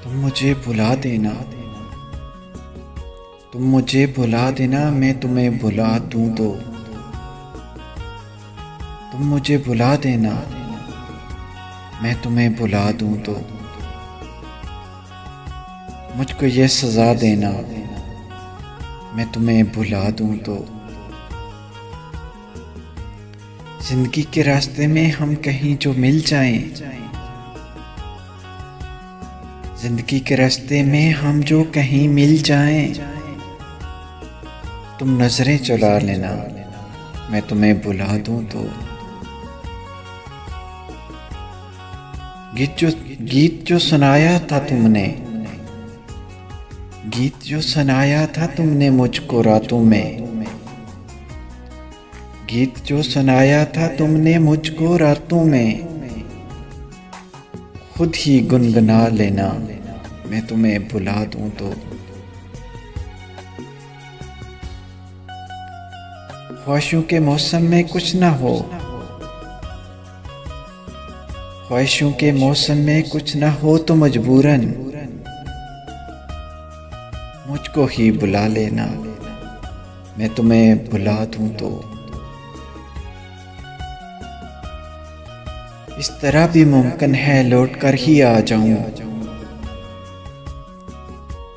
तुम मुझे भुला देना, तुम मुझे भुला देना, मैं तुम्हें भुला दूं तो। तुम मुझे भुला देना, मैं तुम्हें भुला दूं तो। मुझको ये सज़ा देना, मैं तुम्हें भुला दूं तो। जिंदगी के रास्ते में हम कहीं जो मिल जाएं, जिंदगी के रास्ते में हम जो कहीं मिल जाएं, तुम नजरें चुरा लेना, मैं तुम्हें भुला दूं तो। गीत जो सुनाया था तुमने, गीत जो सुनाया था तुमने मुझको रातों में, गीत जो सुनाया था तुमने मुझको रातों में, खुद ही गुनगुना लेना, मैं तुम्हें भुला दूं तो। ख्वाहिशों के मौसम में कुछ ना हो, ख्वाहिशों के मौसम में कुछ ना हो तो मजबूरन मुझको ही बुला लेना, मैं तुम्हें भुला दूं तो। इस तरह भी मुमकिन है लौट कर ही आ जाऊं,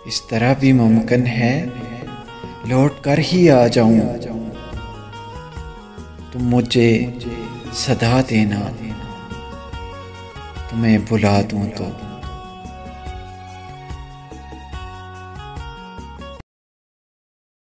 इस तरह भी मुमकिन है लौट कर ही आ जाऊं। तुम मुझे सदा देना, तुम्हें भुला दूं तो।